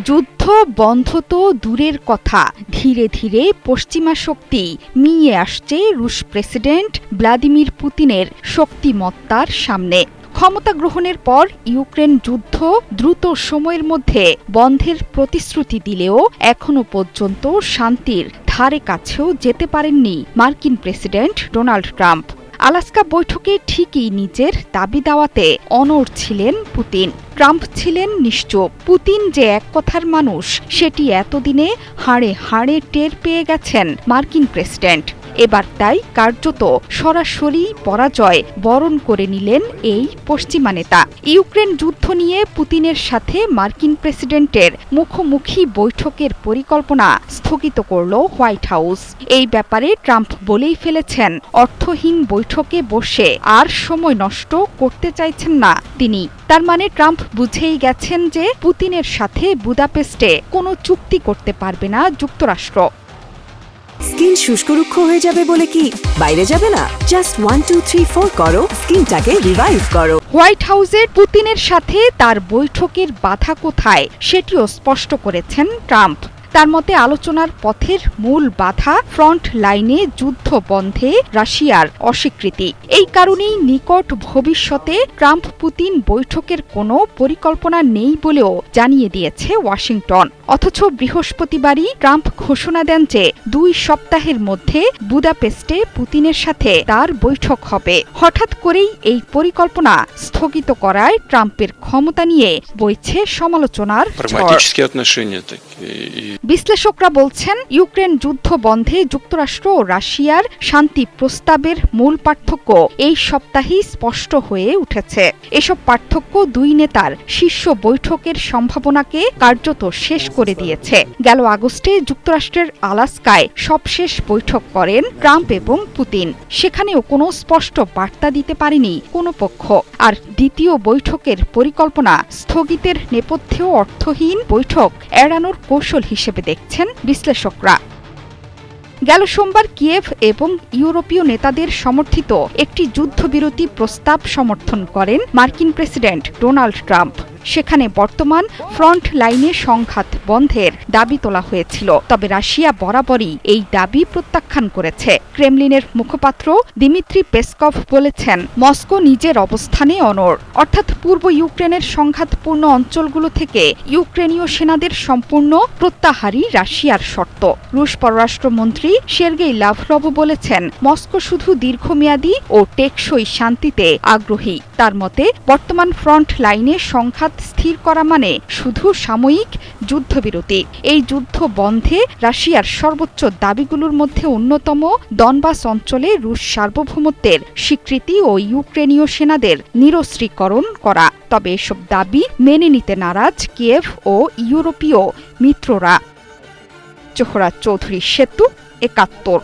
যুদ্ধ বন্ধ তো দূরের কথা, ধীরে ধীরে পশ্চিমা শক্তি মিইয়ে আসছে রুশ প্রেসিডেন্ট ভ্লাদিমির পুতিনের শক্তিমত্তার সামনে। ক্ষমতা গ্রহণের পর ইউক্রেন যুদ্ধ দ্রুত সময়ের মধ্যে বন্ধের প্রতিশ্রুতি দিলেও এখনো পর্যন্ত শান্তির ধারে কাছেও যেতে পারেননি মার্কিন প্রেসিডেন্ট ডোনাল্ড ট্রাম্প। আলাস্কা বৈঠকে ঠিকই নিজের দাবি দাওয়াতে অনড় ছিলেন পুতিন। ট্রাম্প ছিলেন নিশ্চুপ। পুতিন যে এক কথার মানুষ সেটি এতদিনে হাড়ে হাড়ে টের পেয়ে গেছেন মার্কিন প্রেসিডেন্ট। এবার তাই কার্যত সরাসরি পরাজয় বরণ করে নিলেন এই পশ্চিমা নেতা। ইউক্রেন যুদ্ধ নিয়ে পুতিনের সাথে মার্কিন প্রেসিডেন্টের মুখোমুখি বৈঠকের পরিকল্পনা স্থগিত করল হোয়াইট হাউস। এই ব্যাপারে ট্রাম্প বলেই ফেলেছেন, অর্থহীন বৈঠকে বসে আর সময় নষ্ট করতে চাইছেন না তিনি। তার মানে ট্রাম্প বুঝেই গেছেন যে পুতিনের সাথে বুদাপেস্টে কোনো চুক্তি করতে পারবে না যুক্তরাষ্ট্র। স্কিন শুষ্ক রুক্ষ হয়ে যাবে বলে কি বাইরে যাবে না? জাস্ট 1 2 3 4 করো, স্কিনটাকে রিভাইভ করো। হোয়াইট হাউসে পুতিনের সাথে তার বৈঠকের বাধা কোথায় সেটিও স্পষ্ট করেছেন ট্রাম্প। তার মতে আলোচনার পথের মূল বাধা ফ্রন্ট লাইনে যুদ্ধ বন্ধে রাশিয়ার অস্বীকৃতি। এই কারণেই নিকট ভবিষ্যতে ট্রাম্প পুতিন বৈঠকের কোনো পরিকল্পনা নেই বলেও জানিয়ে দিয়েছে ওয়াশিংটন। অথচ বৃহস্পতিবারই ট্রাম্প ঘোষণা দেন যে 2 সপ্তাহের মধ্যে বুদাপেস্টে পুতিনের সাথে তার বৈঠক হবে। হঠাৎ করেই এই পরিকল্পনা স্থগিত করায় ট্রাম্পের ক্ষমতা নিয়ে বইছে সমালোচনার ঝড়। বিশ্লেষকরা বলছেন, ইউক্রেন যুদ্ধ বন্ধে যুক্তরাষ্ট্র ও রাশিয়ার শান্তি প্রস্তাবের মূল পার্থক্য এই সপ্তাহেই স্পষ্ট হয়ে উঠেছে। এসব পার্থক্য দুই নেতার শীর্ষ বৈঠকের সম্ভাবনাকে কার্যত শেষ করে দিয়েছে। গেল আগস্টে যুক্তরাষ্ট্রের আলাস্কায় সবশেষ বৈঠক করেন ট্রাম্প এবং পুতিন। সেখানেও কোনো স্পষ্ট বার্তা দিতে পারেনি কোনো পক্ষ। আর দ্বিতীয় বৈঠকের পরিকল্পনা স্থগিতের নেপথ্যেও অর্থহীন বৈঠক এড়ানোর কৌশল হিসেবে দেখছেন বিশ্লেষকরা। গেল সোমবার কিয়েভ এবং ইউরোপীয় নেতাদের সমর্থিত একটি যুদ্ধবিরতি প্রস্তাব সমর্থন করেন মার্কিন প্রেসিডেন্ট ডোনাল্ড ট্রাম্প। সেখানে বর্তমান ফ্রন্ট লাইনে সংঘাত বন্ধের দাবি তোলা হয়েছিল, তবে রাশিয়া বরাবরই এই দাবি প্রত্যাখ্যান করেছে। ক্রেমলিনের মুখপাত্র দিমিত্রি পেসকভ বলেছেন, মস্কো নিজের অবস্থানে অনড়, অর্থাৎ পূর্ব ইউক্রেনের সংঘাতপূর্ণ অঞ্চলগুলো থেকে ইউক্রেনীয় সেনাদের সম্পূর্ণ প্রত্যাহারই রাশিয়ার শর্ত। রুশ পররাষ্ট্রমন্ত্রী সের্গেই লাভরভ বলেছেন, মস্কো শুধু দীর্ঘমেয়াদী ও টেকসই শান্তিতে আগ্রহী। তার মতে বর্তমান ফ্রন্ট লাইনে সংঘাত স্থির করা মানে শুধু সাময়িক যুদ্ধবিরতি। এই যুদ্ধ বন্ধে রাশিয়ার সর্বোচ্চ দাবিগুলোর মধ্যে অন্যতম দনবাস অঞ্চলে রুশ সার্বভৌমত্বের স্বীকৃতি ও ইউক্রেনীয় সেনাদের নিরস্ত্রীকরণ করা। তবে এসব দাবি মেনে নিতে নারাজ কিয়েভ ও ইউরোপীয় মিত্ররা। জোহরা চৌধুরী সেতু, ৭১।